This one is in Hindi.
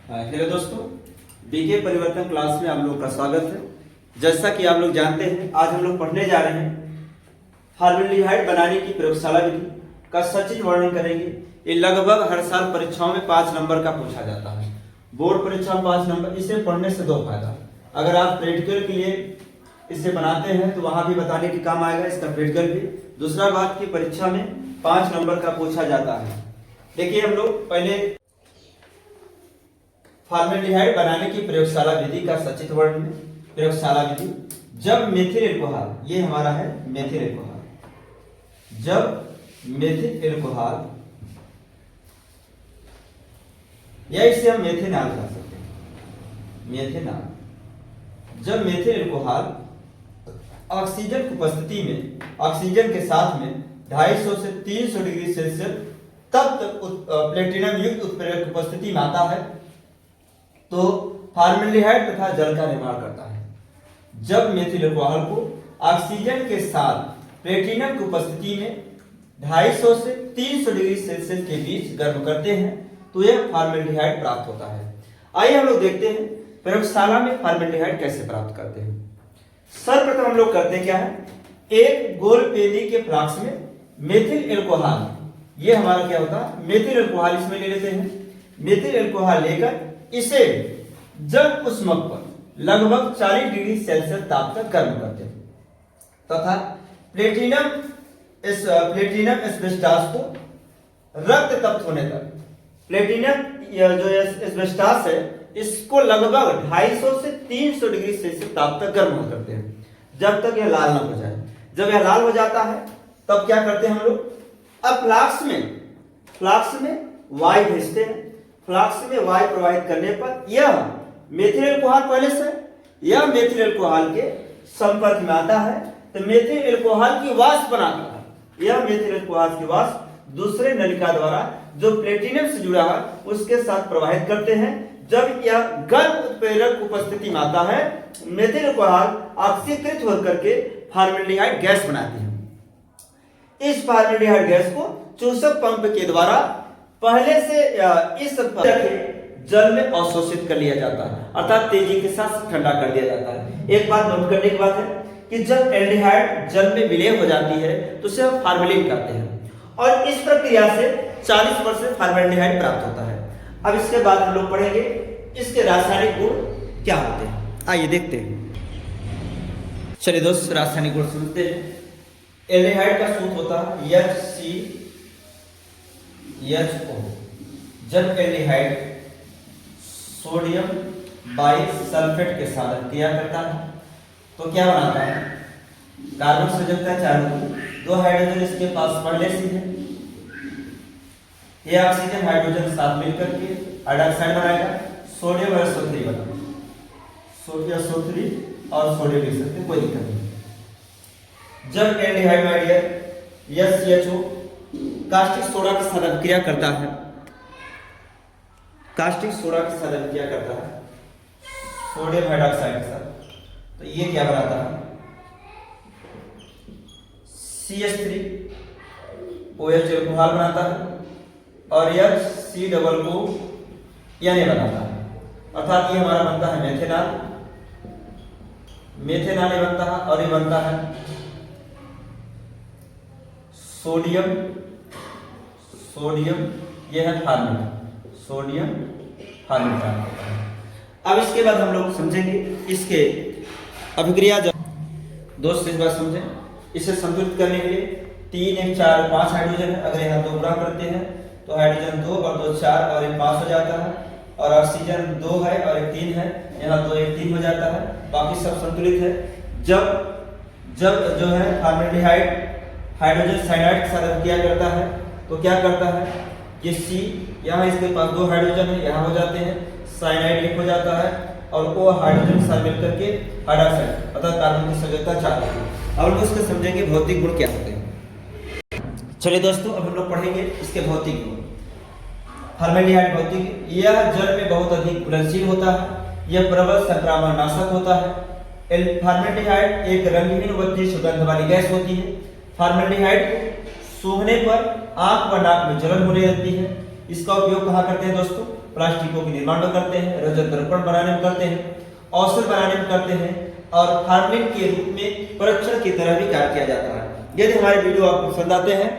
हेलो दोस्तों, बीके परिवर्तन क्लास में आप लोग का स्वागत है। जैसा कि आप लोग जानते हैं, आज हम लोग पढ़ने जा रहे हैं फॉर्मेल्डिहाइड बनाने की प्रयोगशाला विधि का सचित्र वर्णन करेंगे। ये लगभग हर साल परीक्षाओं में 5 नंबर का पूछा जाता है। बोर्ड परीक्षा में 5 नंबर। इसे पढ़ने से 2 फायदा, अगर आप प्रैक्टिकल के लिए इसे बनाते हैं तो वहां भी बताने के काम आएगा, इसका प्रैक्टिकल भी। दूसरा बात की परीक्षा में 5 नंबर का पूछा जाता है। देखिए, हम लोग पहले फॉर्मेल्डिहाइड बनाने की प्रयोगशाला विधि का सचित्र वर्णन में। प्रयोगशाला विधि, जब मेथिल एल्कोहल, ये हमारा है मेथिल एल्कोहल, जब मेथिल एल्कोहल या इसे हम मेथेनॉल कह सकते हैं, मेथेनॉल, जब मेथिल एल्कोहल ऑक्सीजन की उपस्थिति में, ऑक्सीजन के साथ में 250 से 300 डिग्री सेल्सियस तब तक प्लेटिनम युक्त उत्प्रेरक की उपस्थिति में आता है तो फॉर्मेल्डिहाइड तथा जल का निर्माण करता है। जब मेथिल एल्कोहल को ऑक्सीजन के साथ प्लेटिनम की उपस्थिति में 250 से 300 डिग्री सेल्सियस के बीच गर्म करते हैं तो यह फॉर्मेल्डिहाइड प्राप्त होता है। आइए हम लोग देखते हैं प्रयोगशाला में फॉर्मेल्डिहाइड कैसे प्राप्त करते हैं। सर्वप्रथम हम लोग करते क्या है, एक गोल पेनी के फ्लास्क में मेथिल एल्कोहल, ये हमारा क्या होता है मेथिल एल्कोहल, इसमें ले लेते हैं। मेथिल एल्कोहल लेकर इसे जल उष्मक पर लगभग 40 डिग्री सेल्सियस ताप तक गर्म करते हैं तथा प्लेटिनम एस्बेस्टॉस को रक्त तप्त होने तक, प्लेटिनम जो एस्बेस्टॉस है इसको लगभग 250 से 300 डिग्री सेल्सियस ताप तक गर्म करते हैं जब तक यह लाल ना हो जाए। जब यह लाल हो जाता है तब क्या करते हैं हम लोग, अब फ्लास्क में वायु भेजते हैं। फ्लास्क में वायु प्रवाहित करने पर यह मेथिल एल्कोहल पहले से यह मेथिल एल्कोहल के संपर्क में आता है तो मेथिल एल्कोहल की वाष्प बनाता है। यह मेथिल एल्कोहल की वाष्प दूसरे नलिका द्वारा जो प्लेटिनम से जुड़ा है उसके साथ प्रवाहित करते हैं। जब यह गर्म उत्प्रेरक उपस्थिति में आता है, मेथिल एल्कोहल ऑक्सीकृत होकर के फॉर्मेल्डिहाइड गैस बनाती है। इस फॉर्मेल्डिहाइड गैस को चूसक पंप के द्वारा पहले से इस जल में अवशोषित कर लिया जाता है, अर्थात तेजी के साथ ठंडा कर दिया जाता है। एक बात नोट करने की बात है कि जब एल्डिहाइड जल में विलय हो जाती है तो उसे हम फॉर्मेलिन कहते हैं और इस प्रक्रिया से 40% फॉर्मेल्डिहाइड प्राप्त होता है। अब इसके बाद हम लोग पढ़ेंगे इसके रासायनिक गुण क्या होते हैं। आइए देखते हैं। चलिए दोस्त, रासायनिक गुण सुनते हैं। एल्डिहाइड का सूत्र होता है HCHO। जब एल्डिहाइड सोडियम बाइसल्फेट के साथ क्रिया करता है तो क्या बनाता है, कार्बन संयुक्त है 4, 2 हाइड्रोजन इसके पास पहले से है। ये ऑक्सीजन हाइड्रोजन साथ मिलकर के हाइड्रोक्साइड बनाएगा, सोडियम और SO3 बनाएगा। सोडियम SO3 और सोडियम लिख सकते, कोई दिक्कत नहीं। जब aldehyde idea HCHO caustic soda के साथ क्रिया करता है, कास्टिक सोडा के साथ क्रिया करता है सोडियम हाइड्रोक्साइड के साथ, तो ये क्या बनाता है CH3 OH एल्कोहल बनाता है और यह COO बनाता है, अर्थात ये हमारा बनता है मेथेनॉल ये बनता है और ये बनता है सोडियम, ये है फॉर्मेलिन, सोडियम फॉर्मेलिन। अब इसके बाद हम लोग समझेंगे इसके अभिक्रिया। जब दोस्त इस बात समझें, इसे संतुलित करने के लिए 3, 1, 4, 5 हाइड्रोजन है। अगर यहाँ 2 गुणा करते हैं तो हाइड्रोजन 2 और 2 4 और 1 5 हो जाता है, और ऑक्सीजन 2 है और 1 3 है, यहाँ 2 1 3 हो जाता है, बाकी सब संतुलित है। जब जो है फॉर्मेल्डिहाइड हाइड्रोजन साइनाइड के साथ क्रिया करता है तो क्या करता है, ये C, यहाँ इसके पास 2 हाइड्रोजन है, यहाँ हो जाते हैं, साइनाइड 1 हो जाता है और वो हाइड्रोजन के साथ मिलकर के हाइड्रोक्साइड अर्थात कार्बन की संयोजकता 4 होती है। अब हम उसके समझेंगे भौतिक गुण क्या होते हैं। चलिए दोस्तों, अब हम लोग पढ़ेंगे इसके भौतिक गुण। फॉर्मेल्डिहाइड भौतिक, यह जल में बहुत अधिक घुलनशील होता है, यह प्रबल संक्रामक नाशक होता है। फॉर्मेल्डिहाइड एक रंगहीन व सुगंध वाली गैस होती है। फॉर्मेल्डिहाइड को सूंघने पर आंख व नाक में जलन होने लगती है। इसका उपयोग कहाँ करते हैं दोस्तों? प्लास्टिकों के निर्माण में करते हैं, रजत दर्पण बनाने में करते हैं, औषध बनाने में करते हैं और फार्मिंग के रूप में परीक्षण की तरह भी कार्य किया जाता है। यदि हमारे वीडियो आपको पसंद आते हैं